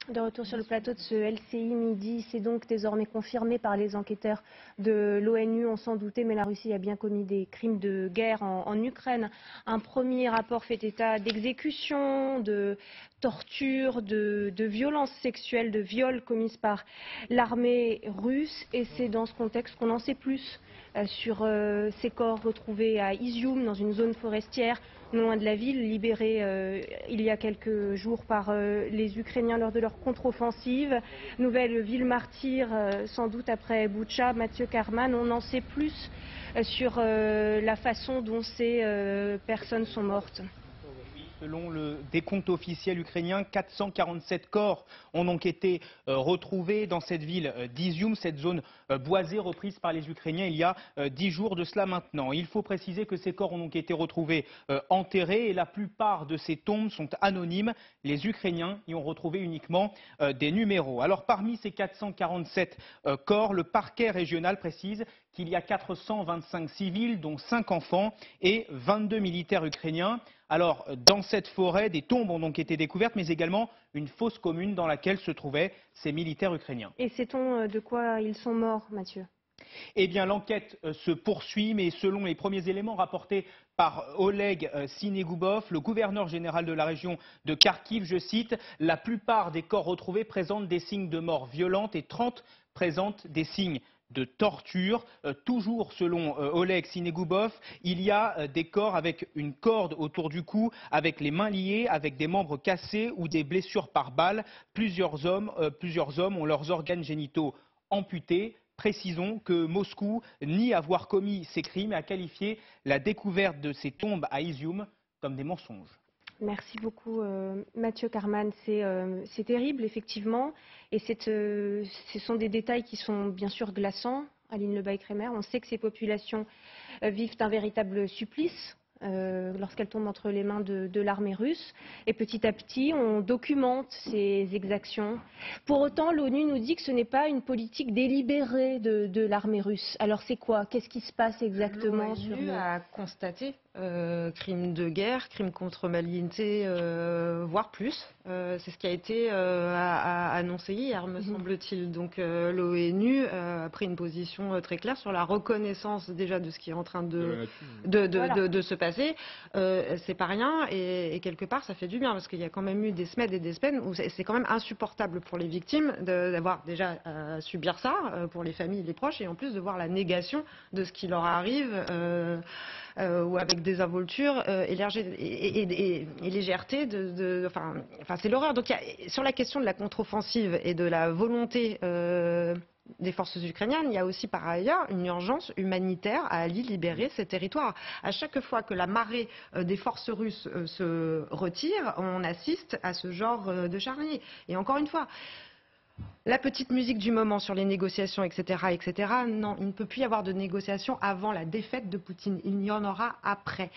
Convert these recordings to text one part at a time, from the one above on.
De retour sur le plateau de ce LCI midi, c'est donc désormais confirmé par les enquêteurs de l'ONU. On s'en doutait, mais la Russie a bien commis des crimes de guerre en Ukraine. Un premier rapport fait état d'exécutions, de tortures, de violences sexuelles, de viols commises par l'armée russe. Et c'est dans ce contexte qu'on en sait plus sur ces corps retrouvés à Izium, dans une zone forestière, non loin de la ville, libérée il y a quelques jours par les Ukrainiens lors de leur contre-offensive. Nouvelle ville martyre, sans doute après Boutcha. Mathieu Karman, on en sait plus sur la façon dont ces personnes sont mortes. Selon le décompte officiel ukrainien, 447 corps ont donc été retrouvés dans cette ville d'Izium, cette zone boisée reprise par les Ukrainiens il y a 10 jours de cela maintenant. Il faut préciser que ces corps ont donc été retrouvés enterrés et la plupart de ces tombes sont anonymes. Les Ukrainiens y ont retrouvé uniquement des numéros. Alors parmi ces 447 corps, le parquet régional précise qu'il y a 425 civils, dont 5 enfants et 22 militaires ukrainiens. Alors, dans cette forêt, des tombes ont donc été découvertes, mais également une fosse commune dans laquelle se trouvaient ces militaires ukrainiens. Et sait-on de quoi ils sont morts, Mathieu ? Eh bien, l'enquête se poursuit, mais selon les premiers éléments rapportés par Oleg Synigoubov, le gouverneur général de la région de Kharkiv, je cite, « La plupart des corps retrouvés présentent des signes de mort violente et 30 présentent des signes de torture. » Toujours selon Oleg Synigoubov, il y a des corps avec une corde autour du cou, avec les mains liées, avec des membres cassés ou des blessures par balle. Plusieurs hommes ont leurs organes génitaux amputés. Précisons que Moscou nie avoir commis ces crimes et a qualifié la découverte de ces tombes à Izium comme des mensonges. Merci beaucoup Mathieu Karman. C'est terrible effectivement et ce sont des détails qui sont bien sûr glaçants. Aline Lebaille-Crémer, on sait que ces populations vivent un véritable supplice lorsqu'elles tombent entre les mains de l'armée russe. Et petit à petit, on documente ces exactions. Pour autant, l'ONU nous dit que ce n'est pas une politique délibérée de l'armée russe. Alors c'est quoi? Qu'est-ce qui se passe exactement? L'ONU a constaté crimes de guerre, crimes contre l'humanité, voire plus. C'est ce qui a été annoncé hier, me semble-t-il. Donc l'ONU a pris une position très claire sur la reconnaissance déjà de ce qui est en train de se passer. C'est pas rien et quelque part ça fait du bien parce qu'il y a quand même eu des semaines et des semaines où c'est quand même insupportable pour les victimes d'avoir déjà à subir ça, pour les familles et les proches, et en plus de voir la négation de ce qui leur arrive. Ou avec désinvolture et légèreté enfin c'est l'horreur. Donc sur la question de la contre-offensive et de la volonté des forces ukrainiennes, il y a aussi par ailleurs une urgence humanitaire à aller libérer ces territoires. À chaque fois que la marée des forces russes se retire, on assiste à ce genre de charnier. Et encore une fois, la petite musique du moment sur les négociations, etc., etc., non, il ne peut plus y avoir de négociations avant la défaite de Poutine. Il y en aura après.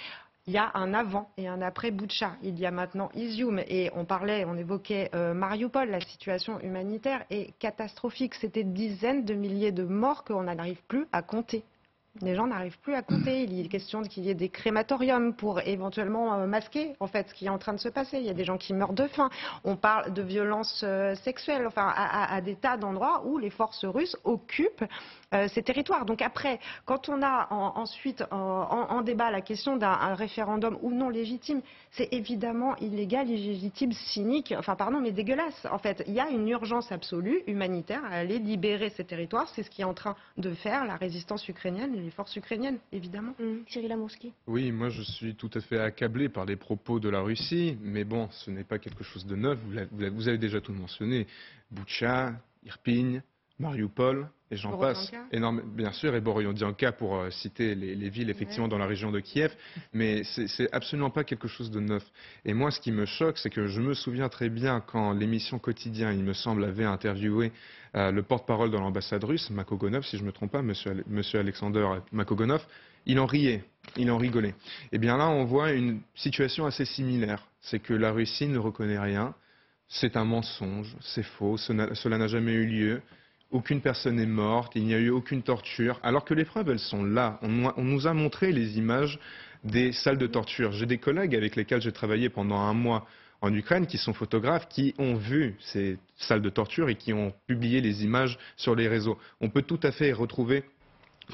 Il y a un avant et un après Boutcha. Il y a maintenant Izium. Et on évoquait Mariupol. La situation humanitaire est catastrophique. C'est des dizaines de milliers de morts qu'on n'arrive plus à compter. Les gens n'arrivent plus à compter. Il est question qu'il y ait des crématoriums pour éventuellement masquer en fait ce qui est en train de se passer. Il y a des gens qui meurent de faim. On parle de violences sexuelles, enfin à des tas d'endroits où les forces russes occupent ces territoires. Donc après, quand on a ensuite en débat la question d'un référendum ou non légitime, c'est évidemment illégal, illégitime, cynique, mais dégueulasse. En fait, il y a une urgence absolue humanitaire à aller libérer ces territoires. C'est ce qui est en train de faire la résistance ukrainienne et les forces ukrainiennes, évidemment. Cyril Amourski. Oui, moi je suis tout à fait accablé par les propos de la Russie, mais bon, ce n'est pas quelque chose de neuf. Vous avez déjà tout mentionné. Boutcha, Irpin, Mariupol, et j'en passe. Bien sûr, et Borodianka pour citer les villes effectivement dans la région de Kiev, mais c'est absolument pas quelque chose de neuf. Et moi, ce qui me choque, c'est que je me souviens très bien quand l'émission Quotidien, il me semble, avait interviewé le porte-parole de l'ambassade russe, Makogonov, si je ne me trompe pas, monsieur Alexander Makogonov, il en riait, il en rigolait. Et bien là, on voit une situation assez similaire, c'est que la Russie ne reconnaît rien, c'est un mensonge, c'est faux, cela n'a jamais eu lieu. Aucune personne n'est morte, il n'y a eu aucune torture, alors que les preuves, elles sont là. On nous a montré les images des salles de torture. J'ai des collègues avec lesquels j'ai travaillé pendant un mois en Ukraine, qui sont photographes, qui ont vu ces salles de torture et qui ont publié les images sur les réseaux. On peut tout à fait retrouver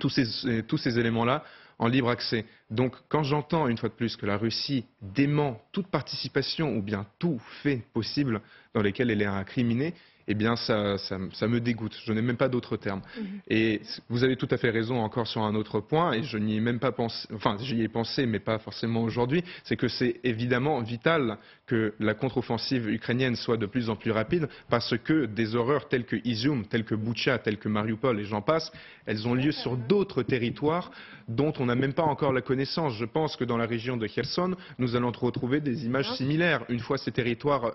tous ces éléments-là en libre accès. Donc quand j'entends une fois de plus que la Russie dément toute participation ou bien tout fait possible dans lesquels elle est incriminée, eh bien ça me dégoûte. Je n'ai même pas d'autres termes. Et vous avez tout à fait raison encore sur un autre point, et je n'y ai même pas pensé, enfin j'y ai pensé, mais pas forcément aujourd'hui, c'est que c'est évidemment vital que la contre-offensive ukrainienne soit de plus en plus rapide, parce que des horreurs telles que Izium, telles que Boutcha, telles que Mariupol et j'en passe, elles ont lieu sur d'autres territoires dont on n'a même pas encore la connaissance. Je pense que dans la région de Kherson, nous allons retrouver des images similaires une fois ces territoires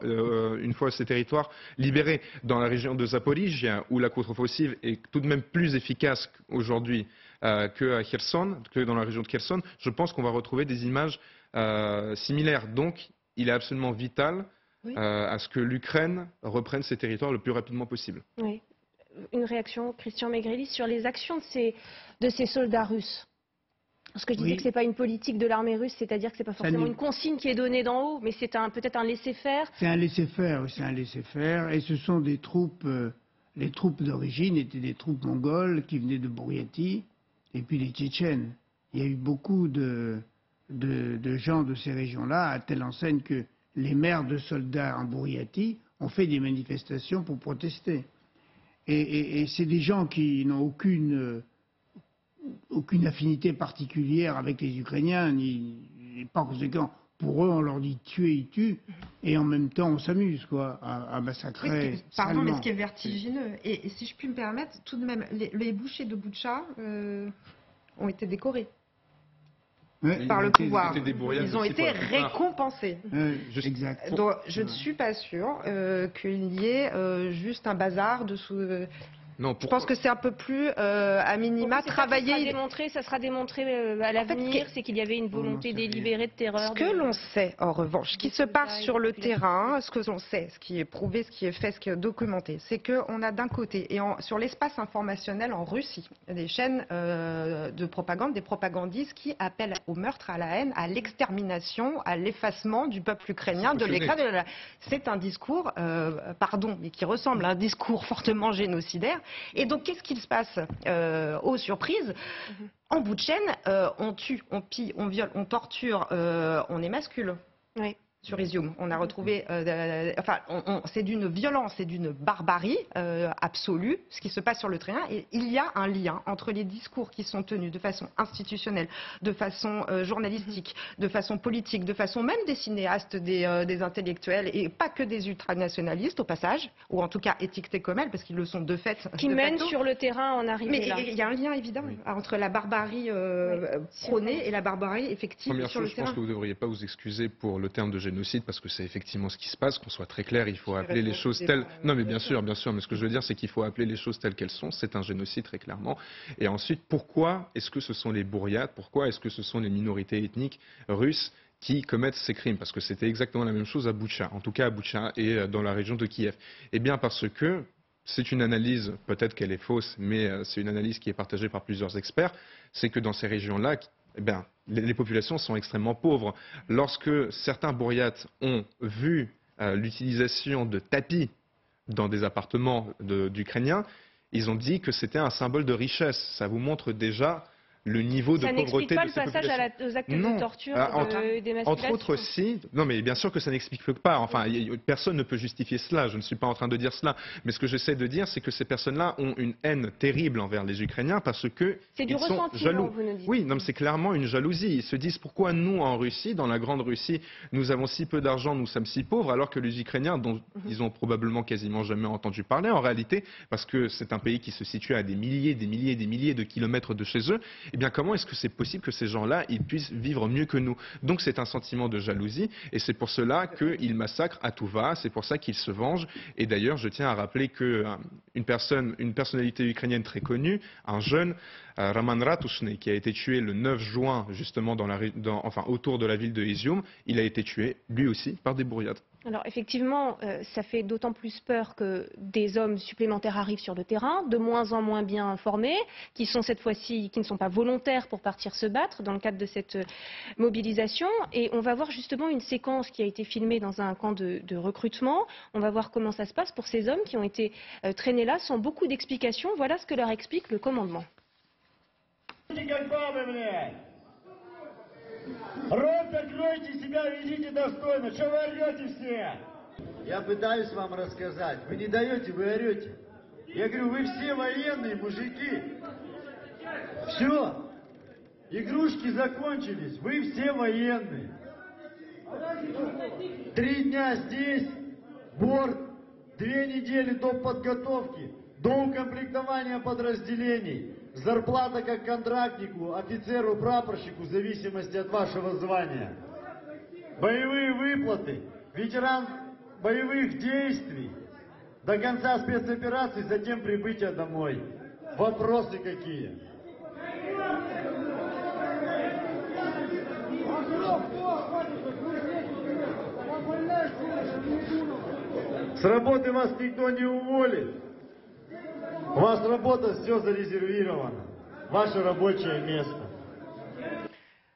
libérés. Dans la région de Zaporijia, où la contre-offensive est tout de même plus efficace aujourd'hui que dans la région de Kherson, je pense qu'on va retrouver des images similaires. Donc, il est absolument vital à ce que l'Ukraine reprenne ses territoires le plus rapidement possible. Oui. Une réaction, Christian Megreli, sur les actions de ces soldats russes. Parce que je disais que ce n'est pas une politique de l'armée russe, c'est-à-dire que ce n'est pas forcément une consigne qui est donnée d'en haut, mais c'est peut-être un laisser-faire. C'est un laisser-faire, c'est un laisser-faire. Et ce sont des troupes, les troupes d'origine étaient des troupes mongoles qui venaient de Bouriatie, et puis les Tchétchènes. Il y a eu beaucoup de gens de ces régions-là, à telle enseigne que les maires de soldats en Bouriatie ont fait des manifestations pour protester. Et c'est des gens qui n'ont aucune affinité particulière avec les Ukrainiens, ni par conséquent, pour eux, on leur dit tuer, ils tuent, et en même temps, on s'amuse, quoi, à massacrer. Oui, pardon, mais ce qui est vertigineux, et si je puis me permettre, tout de même, les bouchers de Boutcha ont été décorés par le pouvoir. Ils ont été récompensés. Exact. Donc, je ne suis pas sûre qu'il y ait juste un bazar dessous. Non, je pense que c'est un peu plus, à minima, travailler. Ça sera démontré à l'avenir, c'est qu'il y avait une volonté délibérée de terreur. Ce que l'on sait, en revanche, ce qui se passe sur le terrain, ce que l'on sait, ce qui est prouvé, ce qui est fait, ce qui est documenté, c'est qu'on a d'un côté, et sur l'espace informationnel en Russie, des chaînes de propagande, des propagandistes qui appellent au meurtre, à la haine, à l'extermination, à l'effacement du peuple ukrainien, de l'éclat. C'est un discours, pardon, mais qui ressemble à un discours fortement génocidaire. Et donc, qu'est-ce qu'il se passe aux surprises? En bout de chaîne, on tue, on pille, on viole, on torture, on émascule. Oui. Sur Izium, on a retrouvé, c'est d'une violence et d'une barbarie absolue, ce qui se passe sur le terrain. Et il y a un lien entre les discours qui sont tenus de façon institutionnelle, de façon journalistique, de façon politique, de façon même des cinéastes, des intellectuels, et pas que des ultranationalistes au passage, ou en tout cas étiquetés comme elles, parce qu'ils le sont de fait. Qui mènent sur le terrain en arrivée là. Mais il y a un lien évident entre la barbarie prônée et la barbarie effective sur le terrain. Je pense que vous ne devriez pas vous excuser pour le terme de génocide, parce que c'est effectivement ce qui se passe, qu'on soit très clair, il faut appeler les choses telles... Non mais bien sûr, mais ce que je veux dire c'est qu'il faut appeler les choses telles qu'elles sont, c'est un génocide très clairement. Et ensuite, pourquoi est-ce que ce sont les bouriates, pourquoi est-ce que ce sont les minorités ethniques russes qui commettent ces crimes? Parce que c'était exactement la même chose à Boutcha, en tout cas à Boutcha et dans la région de Kiev. Eh bien parce que c'est une analyse, peut-être qu'elle est fausse, mais c'est une analyse qui est partagée par plusieurs experts, c'est que dans ces régions-là, eh bien, les populations sont extrêmement pauvres. Lorsque certains bouriates ont vu l'utilisation de tapis dans des appartements d'Ukrainiens, ils ont dit que c'était un symbole de richesse. Ça vous montre déjà le niveau de pauvreté de ces populations. Ça n'explique pas le passage aux actes de torture et d'émasculation. Entre autres, si. Non, mais bien sûr que ça n'explique pas. Enfin, personne ne peut justifier cela. Je ne suis pas en train de dire cela. Mais ce que j'essaie de dire, c'est que ces personnes-là ont une haine terrible envers les Ukrainiens parce que ils sont jaloux. Vous nous dites. Oui, non, mais c'est clairement une jalousie. Ils se disent pourquoi nous, en Russie, dans la grande Russie, nous avons si peu d'argent, nous sommes si pauvres, alors que les Ukrainiens, dont ils ont probablement quasiment jamais entendu parler, en réalité, parce que c'est un pays qui se situe à des milliers de kilomètres de chez eux, eh bien, comment est-ce que c'est possible que ces gens-là, ils puissent vivre mieux que nous? Donc c'est un sentiment de jalousie, et c'est pour cela qu'ils massacrent à tout va, c'est pour ça qu'ils se vengent. Et d'ailleurs, je tiens à rappeler qu'une personnalité ukrainienne très connue, un jeune, Roman Ratushny, qui a été tué le 9 juin, justement, autour de la ville de Izium, il a été tué, lui aussi, par des bouriates. Alors effectivement, ça fait d'autant plus peur que des hommes supplémentaires arrivent sur le terrain, de moins en moins bien formés, qui sont cette fois-ci, qui ne sont pas volontaires pour partir se battre dans le cadre de cette mobilisation. Et on va voir justement une séquence qui a été filmée dans un camp de recrutement. On va voir comment ça se passe pour ces hommes qui ont été traînés là sans beaucoup d'explications. Voilà ce que leur explique le commandement. Рот закройте себя, ведите достойно. Что вы орете все? Я пытаюсь вам рассказать. Вы не даете, вы орете. Я говорю, вы все военные мужики. Все. Игрушки закончились. Вы все военные. 3 дня здесь. Борт. 2 недели до подготовки. До укомплектования подразделений. Зарплата как контрактнику, офицеру, прапорщику, в зависимости от вашего звания. Боевые выплаты, ветеран боевых действий, до конца спецоперации, затем прибытие домой. Вопросы какие? С работы вас никто не уволит. У вас работа, все зарезервировано. Ваше рабочее место.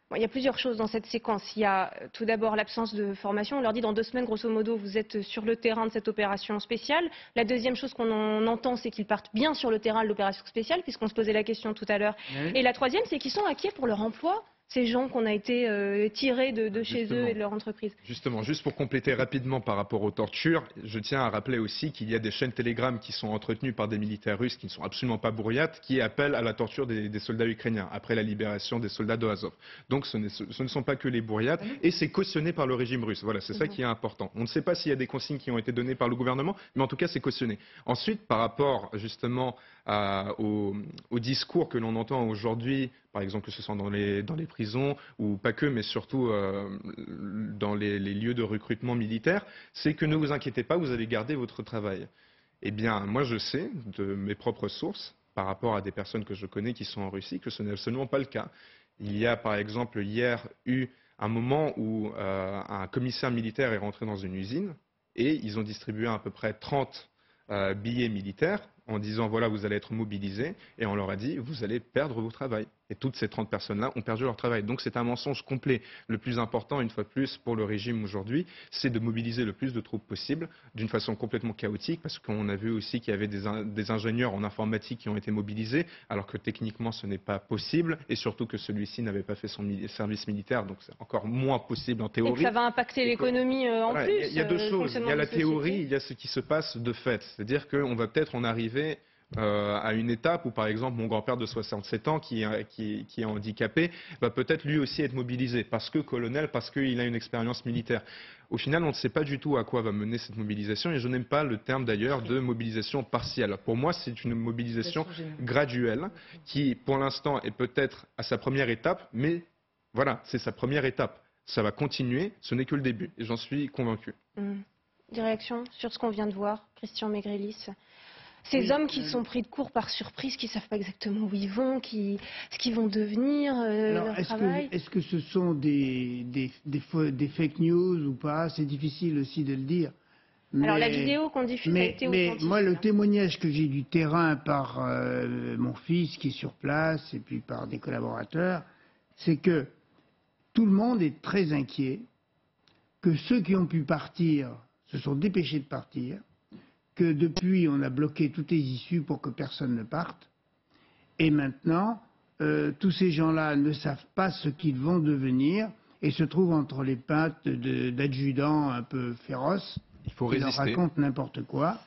Bon, il y a plusieurs choses dans cette séquence. Il y a tout d'abord l'absence de formation. On leur dit dans 2 semaines, grosso modo, vous êtes sur le terrain de cette opération spéciale. La deuxième chose qu'on entend, c'est qu'ils partent bien sur le terrain de l'opération spéciale, puisqu'on se posait la question tout à l'heure. Oui. Et la troisième, c'est qu'ils sont inquiets pour leur emploi. Ces gens qu'on a été tirés de chez eux et de leur entreprise. Justement, juste pour compléter rapidement par rapport aux tortures, je tiens à rappeler aussi qu'il y a des chaînes Telegram qui sont entretenues par des militaires russes qui ne sont absolument pas bourriates, qui appellent à la torture des soldats ukrainiens après la libération des soldats de Azov. Donc ce ne sont pas que les bourriates et c'est cautionné par le régime russe. Voilà, c'est ça qui est important. On ne sait pas s'il y a des consignes qui ont été données par le gouvernement, mais en tout cas c'est cautionné. Ensuite, par rapport justement au discours que l'on entend aujourd'hui, par exemple que ce soit dans les prisons, ou pas que, mais surtout dans les lieux de recrutement militaire, c'est que ne vous inquiétez pas, vous allez garder votre travail. Eh bien, moi je sais, de mes propres sources, par rapport à des personnes que je connais qui sont en Russie, que ce n'est absolument pas le cas. Il y a par exemple hier eu un moment où un commissaire militaire est rentré dans une usine et ils ont distribué à peu près 30 billets militaires en disant voilà vous allez être mobilisés et on leur a dit vous allez perdre votre travail. Et toutes ces 30 personnes-là ont perdu leur travail. Donc c'est un mensonge complet. Le plus important, une fois de plus, pour le régime aujourd'hui, c'est de mobiliser le plus de troupes possible d'une façon complètement chaotique parce qu'on a vu aussi qu'il y avait des ingénieurs en informatique qui ont été mobilisés alors que techniquement ce n'est pas possible et surtout que celui-ci n'avait pas fait son service militaire donc c'est encore moins possible en théorie. Et que ça va impacter l'économie en plus. Il y a 2 choses. Il y a la théorie, il y a ce qui se passe de fait. C'est-à-dire qu'on va peut-être en arriver à une étape où, par exemple, mon grand-père de 67 ans, qui est handicapé, va peut-être lui aussi être mobilisé, parce que colonel, parce qu'il a une expérience militaire. Au final, on ne sait pas du tout à quoi va mener cette mobilisation, et je n'aime pas le terme d'ailleurs de mobilisation partielle. Pour moi, c'est une mobilisation graduelle, qui, pour l'instant, est peut-être à sa première étape, mais voilà, c'est sa première étape. Ça va continuer, ce n'est que le début, et j'en suis convaincu. Des réactions sur ce qu'on vient de voir, Christian Maigrelis? Ces hommes qui sont pris de court par surprise, qui ne savent pas exactement où ils vont, ce qu'ils vont devenir, leur travail. Est-ce que ce sont des fake news ou pas? C'est difficile aussi de le dire. Mais, alors la vidéo qu'on diffuse a été authentique. Mais moi, le témoignage que j'ai du terrain par mon fils qui est sur place et puis par des collaborateurs, c'est que tout le monde est très inquiet, que ceux qui ont pu partir se sont dépêchés de partir, que depuis on a bloqué toutes les issues pour que personne ne parte. Et maintenant, tous ces gens-là ne savent pas ce qu'ils vont devenir et se trouvent entre les pattes d'adjudants un peu féroces qui leur racontent n'importe quoi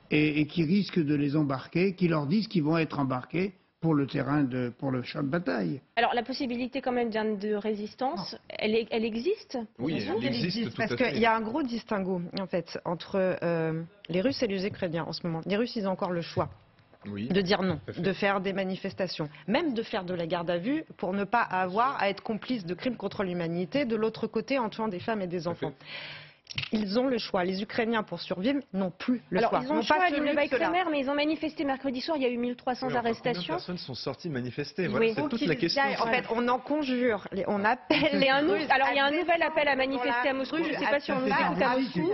et qui risquent de les embarquer, qui leur disent qu'ils vont être embarqués pour le terrain, pour le champ de bataille. Alors la possibilité quand même de résistance, elle existe? Oui, elle existe parce qu'il y a un gros distinguo en fait entre les Russes et les Ukrainiens en ce moment. Les Russes, ils ont encore le choix de dire non, de faire des manifestations, même de faire de la garde à vue pour ne pas avoir à être complice de crimes contre l'humanité de l'autre côté en tuant des femmes et des enfants. Ils ont le choix. Les Ukrainiens, pour survivre, n'ont plus le choix. Ils ont le choix à l'île mais ils ont manifesté mercredi soir. Il y a eu 1300 arrestations. Combien de personnes sont sorties manifester? Voilà, c'est toute la question. En fait, on en conjure, on appelle les Russes. Alors, il y a un nouvel appel à manifester à Moscou. Je ne sais pas si on nous écoute à Moscou.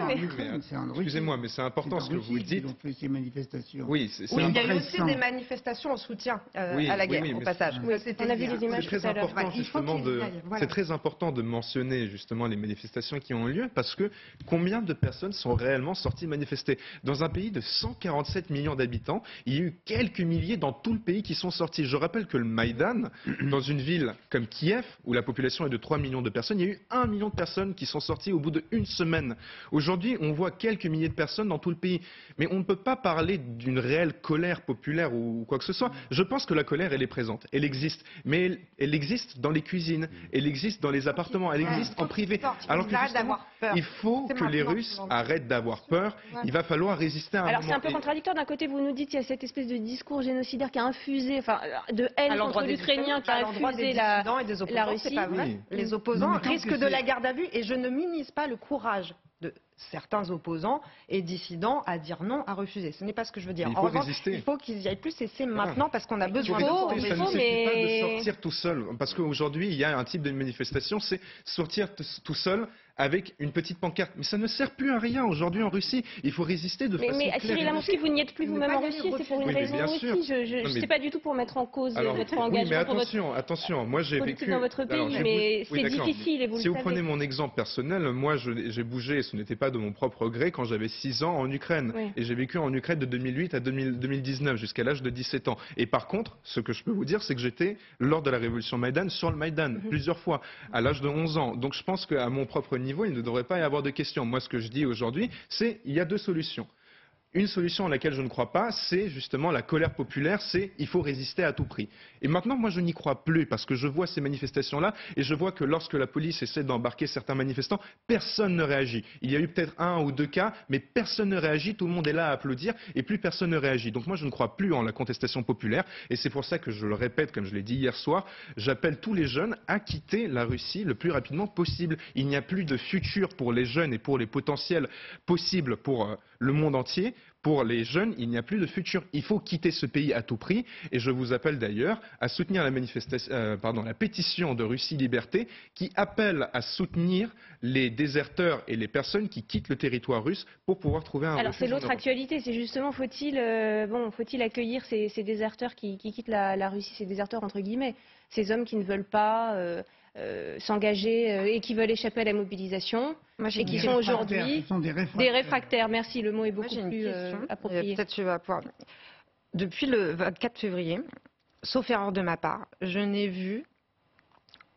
Excusez-moi, mais c'est important ce que vous dites. Ont fait ces manifestations. Oui, il y a eu aussi des manifestations en soutien à la guerre, au passage. On a vu les images tout à l'heure. C'est très important de mentionner justement les manifestations qui ont lieu, parce que combien de personnes sont réellement sorties manifester? Dans un pays de 147 millions d'habitants, il y a eu quelques milliers dans tout le pays qui sont sortis. Je rappelle que le Maïdan, dans une ville comme Kiev, où la population est de 3 millions de personnes, il y a eu 1 million de personnes qui sont sorties au bout d'une semaine. Aujourd'hui, on voit quelques milliers de personnes dans tout le pays. Mais on ne peut pas parler d'une réelle colère populaire ou quoi que ce soit. Je pense que la colère, elle est présente, elle existe. Mais elle existe dans les cuisines, elle existe dans les appartements, elle existe en privé. Alors que justement, il faut que les Russes arrêtent d'avoir peur. Il va falloir résister à un moment. Alors c'est un peu contradictoire. D'un côté, vous nous dites qu'il y a cette espèce de discours génocidaire qui a infusé, de haine contre l'Ukrainien qui a infusé la Russie. C'est pas vrai. Les opposants risquent de la garde à vue et je ne minimise pas le courage de certains opposants et dissidents à dire non, à refuser. Ce n'est pas ce que je veux dire. En revanche, il faut qu'ils y aillent plus et c'est maintenant parce qu'on a besoin de ça ne suffit pas de sortir tout seul. Parce qu'aujourd'hui, il y a un type de manifestation, c'est sortir tout seul avec une petite pancarte. Mais ça ne sert plus à rien aujourd'hui en Russie. Il faut résister de façon claire. Mais Cyril Lamonski, vous n'y êtes plus vous-même en Russie, c'est pour une raison aussi. Je ne sais pas du tout pour mettre en cause votre engagement pour votre attention, moi j'ai vécu dans votre pays, mais c'est difficile et vous le savez. Si vous prenez mon exemple personnel, moi j'ai bougé, et ce n'était pas de mon propre gré, quand j'avais 6 ans en Ukraine. Et j'ai vécu en Ukraine de 2008 à 2019, jusqu'à l'âge de 17 ans. Et par contre, ce que je peux vous dire, c'est que j'étais, lors de la révolution Maïdan, sur le Maïdan, plusieurs fois, à l'âge de 11 ans. Donc je pense qu'à mon propre niveau, il ne devrait pas y avoir de questions. Moi, ce que je dis aujourd'hui, c'est qu'il y a deux solutions. Une solution à laquelle je ne crois pas, c'est justement la colère populaire, c'est il faut résister à tout prix. Et maintenant, moi, je n'y crois plus parce que je vois ces manifestations-là et je vois que lorsque la police essaie d'embarquer certains manifestants, personne ne réagit. Il y a eu peut-être 1 ou 2 cas, mais personne ne réagit, tout le monde est là à applaudir et plus personne ne réagit. Donc moi, je ne crois plus en la contestation populaire et c'est pour ça que je le répète, comme je l'ai dit hier soir, j'appelle tous les jeunes à quitter la Russie le plus rapidement possible. Il n'y a plus de futur pour les jeunes et pour les potentiels possibles pour le monde entier. Pour les jeunes, il n'y a plus de futur. Il faut quitter ce pays à tout prix. Et je vous appelle d'ailleurs à soutenir la pétition de Russie Liberté qui appelle à soutenir les déserteurs et les personnes qui quittent le territoire russe pour pouvoir trouver un refuge. Alors c'est l'autre actualité, c'est justement faut-il accueillir ces déserteurs qui quittent la Russie, ces déserteurs entre guillemets, ces hommes qui ne veulent pas s'engager et qui veulent échapper à la mobilisation et qui sont aujourd'hui des réfractaires. Merci, le mot est beaucoup plus approprié. Peut-être tu vas pouvoir. Depuis le 24 février, sauf erreur de ma part, je n'ai vu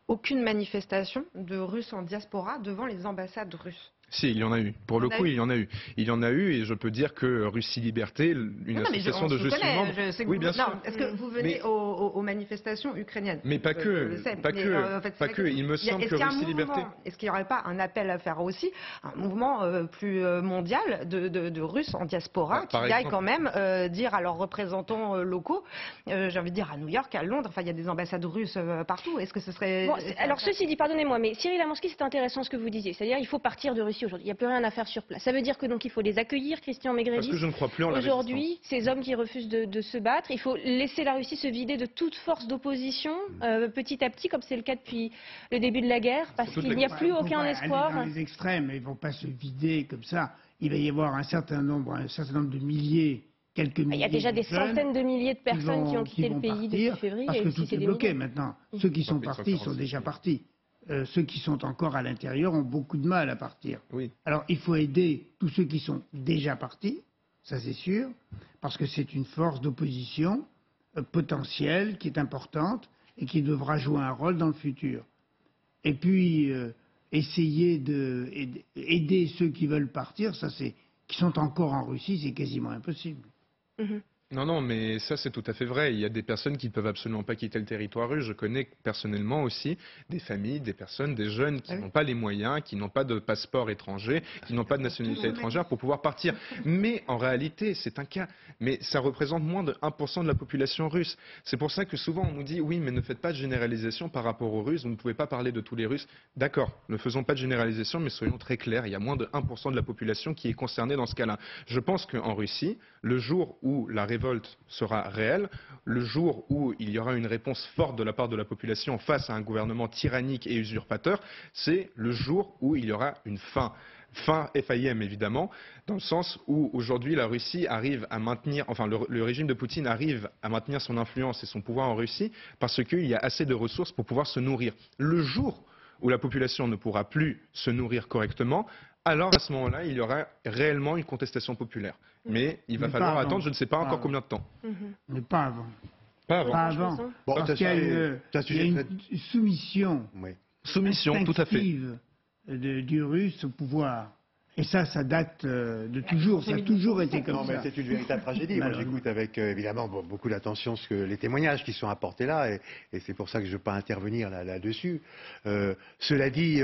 aucune manifestation de Russes en diaspora devant les ambassades russes. Si, il y en a eu. Pour le coup, il y en a eu. Il y en a eu et je peux dire que Russie Liberté, une association de je suis membre... Oui, bien sûr. Est-ce que vous venez aux manifestations ukrainiennes? Mais pas que. Pas que. Il me semble que Russie Liberté... Est-ce qu'il n'y aurait pas un appel à faire aussi, un mouvement plus mondial de Russes en diaspora qui aille quand même dire à leurs représentants locaux, j'ai envie de dire à New York, à Londres, enfin il y a des ambassades russes partout. Est-ce que ce serait... Alors ceci dit, pardonnez-moi, mais Cyril Lamonski, c'est intéressant ce que vous disiez. C'est-à-dire il faut partir de Russie aujourd'hui. Il n'y a plus rien à faire sur place. Ça veut dire que donc il faut les accueillir, Christian Maigrelis. Parce que je ne crois plus en la aujourd'hui, ces hommes qui refusent de se battre, il faut laisser la Russie se vider de toute force d'opposition petit à petit, comme c'est le cas depuis le début de la guerre, parce qu'il n'y a plus aucun espoir. Dans les extrêmes, ils ne vont pas se vider comme ça. Il va y avoir un certain nombre de milliers, quelques milliers. Il y a déjà des centaines de milliers de personnes qui ont quitté le pays depuis février. Parce que tout est bloqué maintenant. Ceux qui sont partis sont déjà partis. Ceux qui sont encore à l'intérieur ont beaucoup de mal à partir. Oui. Alors il faut aider tous ceux qui sont déjà partis, ça c'est sûr, parce que c'est une force d'opposition potentielle qui est importante et qui devra jouer un rôle dans le futur. Et puis essayer d'aider ceux qui veulent partir, qui sont encore en Russie, c'est quasiment impossible. Non, non, mais ça c'est tout à fait vrai. Il y a des personnes qui ne peuvent absolument pas quitter le territoire russe. Je connais personnellement aussi des familles, des personnes, des jeunes qui n'ont pas les moyens, qui n'ont pas de passeport étranger, qui n'ont pas de nationalité étrangère pour pouvoir partir. Mais en réalité, c'est un cas. Mais ça représente moins de 1% de la population russe. C'est pour ça que souvent on nous dit oui, mais ne faites pas de généralisation par rapport aux Russes. Vous ne pouvez pas parler de tous les Russes. D'accord, ne faisons pas de généralisation, mais soyons très clairs. Il y a moins de 1% de la population qui est concernée dans ce cas-là. Je pense qu'en Russie, le jour où la révolte sera réelle, le jour où il y aura une réponse forte de la part de la population face à un gouvernement tyrannique et usurpateur, c'est le jour où il y aura une fin. Fin FIM évidemment, dans le sens où aujourd'hui la Russie arrive à maintenir, enfin le régime de Poutine arrive à maintenir son influence et son pouvoir en Russie parce qu'il y a assez de ressources pour pouvoir se nourrir. Le jour où la population ne pourra plus se nourrir correctement, alors à ce moment-là, il y aura réellement une contestation populaire. Mais il va falloir attendre, je ne sais pas encore combien de temps. Mais pas avant. Pas avant. Pas avant. Bon, Parce qu'il y a une soumission. Oui. Soumission, tout à fait. Instinctive du russe au pouvoir. Et ça date de toujours. Ça a toujours été comme Non, mais ça. c'est une véritable tragédie. Moi, j'écoute avec évidemment beaucoup d'attention les témoignages qui sont apportés là, et c'est pour ça que je ne veux pas intervenir là-dessus. Cela dit,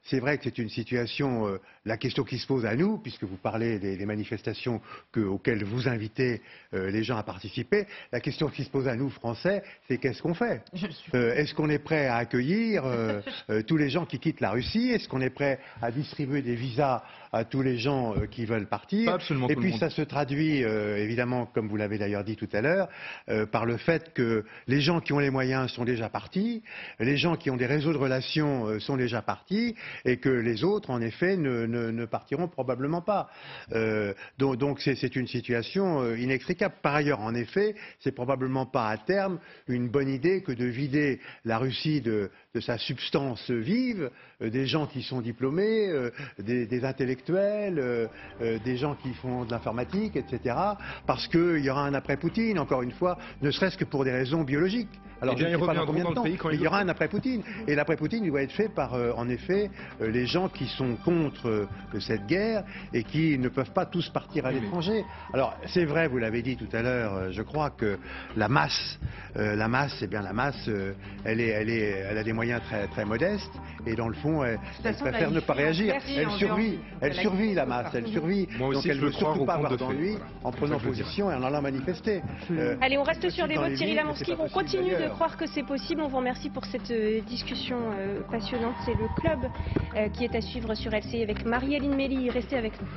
c'est vrai que c'est une situation. La question qui se pose à nous, puisque vous parlez des manifestations auxquelles vous invitez les gens à participer, la question qui se pose à nous, Français, c'est qu'est-ce qu'on fait? Est-ce qu'on est prêt à accueillir tous les gens qui quittent la Russie? Est-ce qu'on est prêt à distribuer des visas à tous les gens qui veulent partir? Pas absolument Et tout le puis monde. ça se traduit, évidemment, comme vous l'avez d'ailleurs dit tout à l'heure, par le fait que les gens qui ont les moyens sont déjà partis, les gens qui ont des réseaux de relations sont déjà partis, et que les autres, en effet, ne partiront probablement pas. Donc c'est une situation inextricable. Par ailleurs, en effet, c'est probablement pas à terme une bonne idée que de vider la Russie de sa substance vive, des gens qui sont diplômés, des intellectuels, des gens qui font de l'informatique, etc. Parce qu'il y aura un après-Poutine, encore une fois, ne serait-ce que pour des raisons biologiques. Alors Eh bien, je ne sais pas dans ils combien de reviendront temps, dans le pays quand mais ils il y aura le un après-Poutine. Et l'après-Poutine, il doit être fait par, en effet, les gens qui sont contre cette guerre et qui ne peuvent pas tous partir à l'étranger. Alors, c'est vrai, vous l'avez dit tout à l'heure, je crois que la masse, elle a des moyens très, très modestes, et dans le fond, elle préfère ne pas réagir. Elle survit, la masse, elle survit. Moi aussi, donc elle je ne veux veut surtout croire pas au conte avoir de fées. d'ennui Voilà. en prenant C'est ça que je veux dire. position et en allant manifester. Allez, on reste sur des dans votes. les Cyril villes, Lamonski, c'est pas on possible continue de d'ailleurs. croire que c'est possible. On vous remercie pour cette discussion passionnante. C'est le club qui est à suivre sur LCI avec Marie-Aline Méli. Restez avec nous.